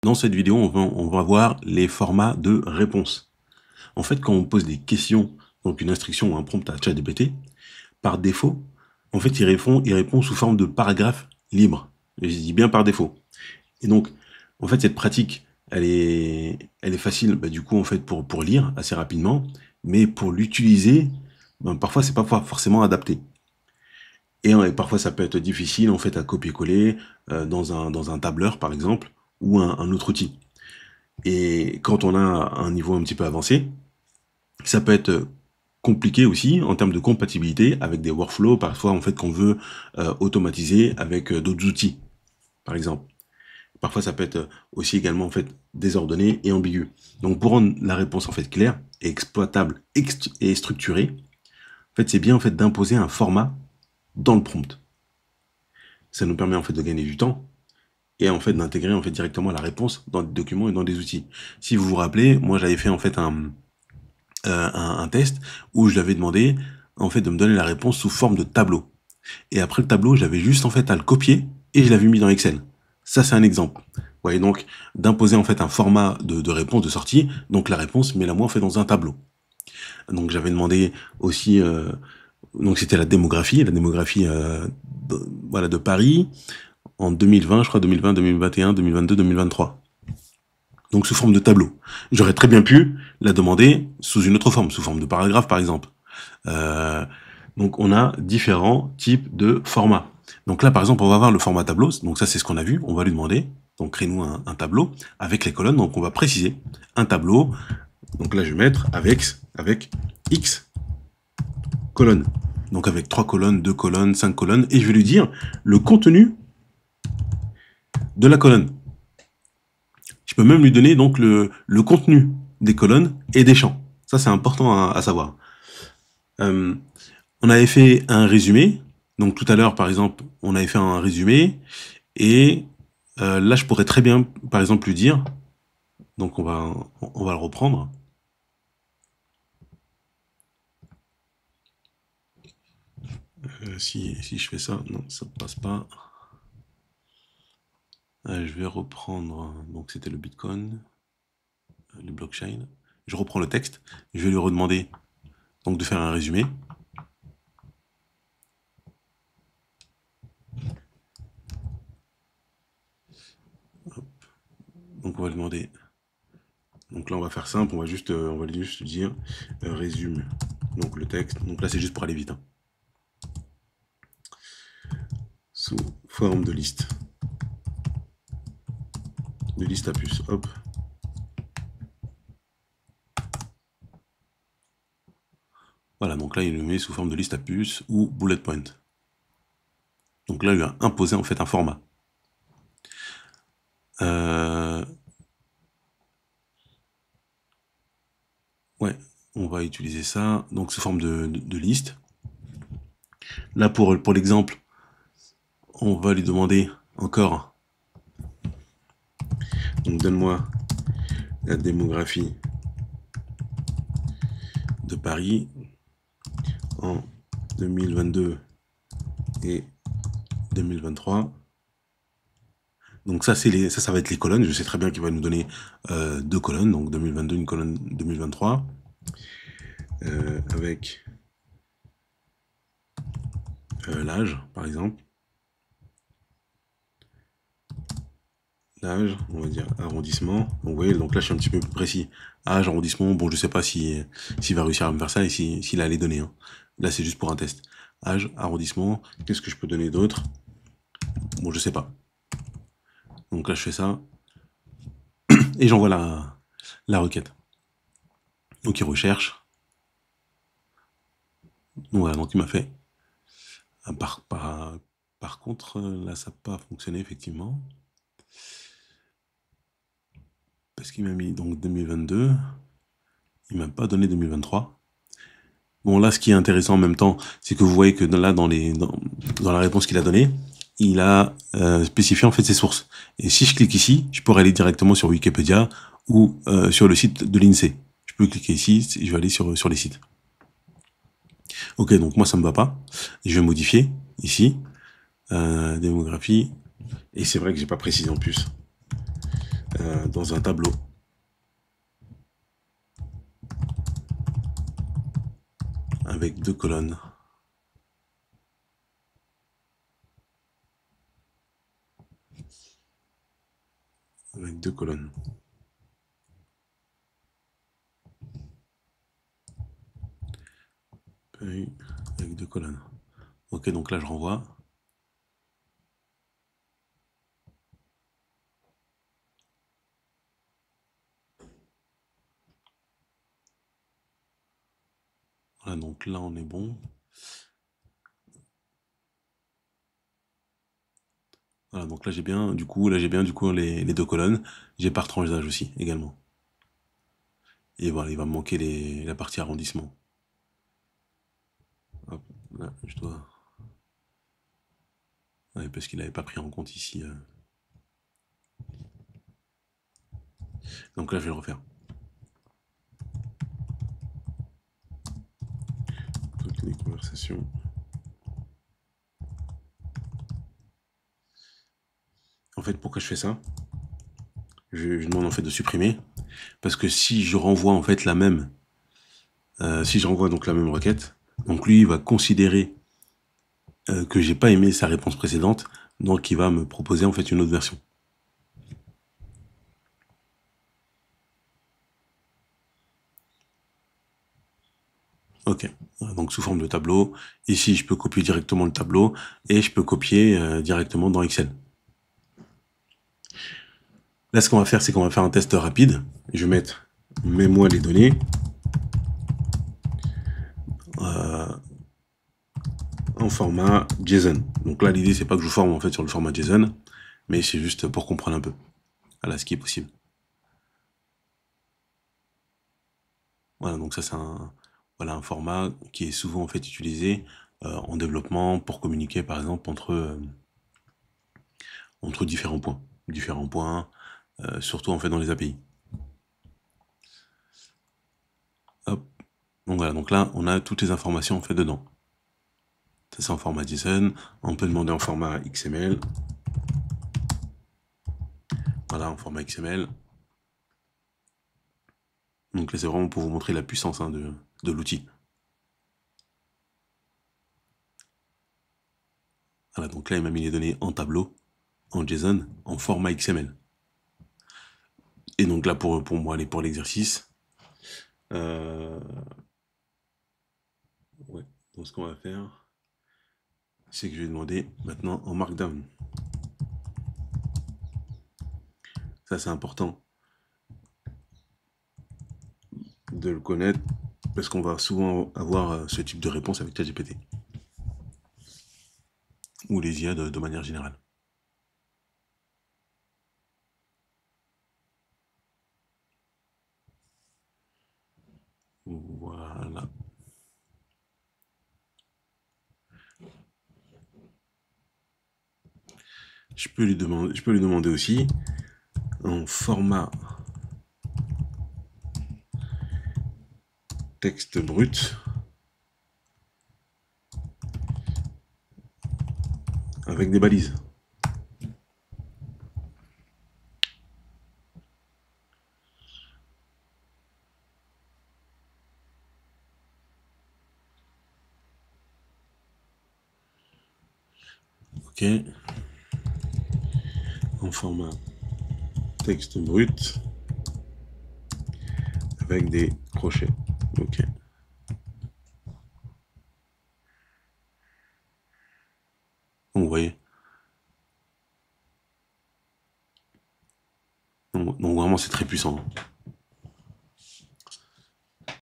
dans cette vidéo, on va voir les formats de réponse. En fait, quand on pose des questions, donc une instruction ou un prompt à ChatGPT, par défaut, en fait, il répond sous forme de paragraphe libre. Et je dis bien par défaut. Et donc, en fait, cette pratique, elle est facile, du coup, en fait, pour lire assez rapidement, mais pour l'utiliser, parfois, c'est pas forcément adapté. Et parfois, ça peut être difficile, en fait, à copier-coller dans un tableur, par exemple, ou un autre outil. Et quand on a un niveau un petit peu avancé, ça peut être compliqué aussi en termes de compatibilité avec des workflows, parfois, en fait, qu'on veut automatiser avec d'autres outils, par exemple. Parfois, ça peut être aussi également, en fait, désordonné et ambigu. Donc, pour rendre la réponse, en fait, claire, et exploitable et structurée, en fait, c'est bien, en fait, d'imposer un format dans le prompt. Ça nous permet, en fait, de gagner du temps et, en fait, d'intégrer, en fait, directement la réponse dans des documents et dans des outils. Si vous vous rappelez, moi, j'avais fait, en fait, un test où je lui avais demandé, en fait, de me donner la réponse sous forme de tableau. Et après le tableau, j'avais juste, en fait, à le copier et je l'avais mis dans Excel. Ça, c'est un exemple. Vous voyez, donc, d'imposer, en fait, un format de réponse de sortie. Donc, la réponse, mais la moi, en fait, dans un tableau. Donc, j'avais demandé aussi, donc, c'était la démographie voilà, de Paris en 2020, je crois, 2020, 2021, 2022, 2023. Donc, sous forme de tableau. J'aurais très bien pu la demander sous une autre forme, sous forme de paragraphe, par exemple. Euh, donc, on a différents types de formats. Donc là, par exemple, on va voir le format tableau. Donc ça, c'est ce qu'on a vu. On va lui demander, donc crée-nous un tableau avec les colonnes. Donc on va préciser un tableau. Donc là, je vais mettre avec X colonnes. Donc avec 3 colonnes, 2 colonnes, 5 colonnes. Et je vais lui dire le contenu de la colonne. Je peux même lui donner donc le contenu des colonnes et des champs. Ça, c'est important à savoir. On avait fait un résumé. Donc tout à l'heure, par exemple, on avait fait un résumé. Et là, je pourrais très bien, par exemple, lui dire, donc on va le reprendre. Si je fais ça, non, ça ne passe pas. Je vais reprendre, donc c'était le Bitcoin, le blockchain. Je reprends le texte. Je vais lui redemander donc de faire un résumé. Hop. Donc on va lui demander. Donc là on va faire simple, on va juste dire résume. Donc le texte. Donc là c'est juste pour aller vite. Hein. Sous forme de liste. De liste à puce. Hop. Voilà, donc là il le met sous forme de liste à puce ou bullet point. Donc là il a imposé en fait un format. Ouais, on va utiliser ça, donc sous forme de liste. Là, pour l'exemple, on va lui demander encore, donc donne-moi la démographie de Paris en 2022 et 2023. Donc ça, ça va être les colonnes. Je sais très bien qu'il va nous donner 2 colonnes, donc 2022, une colonne 2023, avec l'âge, par exemple. L'âge, on va dire arrondissement. Donc vous voyez, donc là je suis un petit peu plus précis. Âge, arrondissement, bon je sais pas s'il va réussir à me faire ça et s'il a les données. Hein. Là c'est juste pour un test. Âge, arrondissement, qu'est-ce que je peux donner d'autre? Bon je sais pas. Donc là je fais ça. Et j'envoie la requête. Donc il recherche. Donc voilà, donc il m'a fait. Par contre, là ça n'a pas fonctionné effectivement. Parce qu'il m'a mis donc 2022. Il m'a pas donné 2023. Bon, là, ce qui est intéressant en même temps, c'est que vous voyez que là, dans la réponse qu'il a donnée, il a spécifié en fait ses sources. Et si je clique ici, je pourrais aller directement sur Wikipédia ou sur le site de l'INSEE. Je peux cliquer ici, je vais aller sur les sites. Ok, donc moi, ça me va pas. Je vais modifier ici, démographie. Et c'est vrai que j'ai pas précisé en plus. dans un tableau. Avec 2 colonnes. Avec 2 colonnes. Avec 2 colonnes. Ok, donc là je renvoie. Voilà, donc là on est bon. Voilà, donc là j'ai bien du coup, les 2 colonnes. J'ai par tranche d'âge aussi également. Et voilà, il va me manquer la partie arrondissement. Hop, là je dois. Ouais, parce qu'il n'avait pas pris en compte ici. Donc là je vais le refaire. Toutes les conversations. En fait, pourquoi je fais ça? Je demande en fait de supprimer. Parce que si je renvoie en fait si je renvoie donc la même requête, donc lui il va considérer que j'ai pas aimé sa réponse précédente, donc il va me proposer en fait une autre version. Ok, donc sous forme de tableau. Ici, je peux copier directement le tableau et je peux copier directement dans Excel. Là, ce qu'on va faire, c'est qu'on va faire un test rapide. Je vais mettre mets-moi les données. En format JSON. Donc là, l'idée, c'est pas que je forme en fait sur le format JSON, mais c'est juste pour comprendre un peu. Voilà ce qui est possible. Voilà, donc ça, c'est un format qui est souvent en fait utilisé en développement pour communiquer, par exemple, entre différents points. Surtout en fait dans les API. Hop. Donc voilà, donc là, on a toutes les informations en fait dedans. Ça, c'est en format JSON. On peut demander en format XML. Voilà, en format XML. Donc là, c'est vraiment pour vous montrer la puissance de l'outil. Voilà, donc là, il m'a mis les données en tableau, en JSON, en format XML. Et donc là, pour moi, aller pour l'exercice, ouais, donc ce qu'on va faire, c'est que je vais demander maintenant en Markdown. Ça, c'est important de le connaître parce qu'on va souvent avoir ce type de réponse avec ChatGPT ou les IA de manière générale. Voilà. Je peux lui demander aussi en format texte brut avec des balises. Ok. En format texte brut avec des crochets. Ok. Donc, vous voyez. Donc vraiment, c'est très puissant.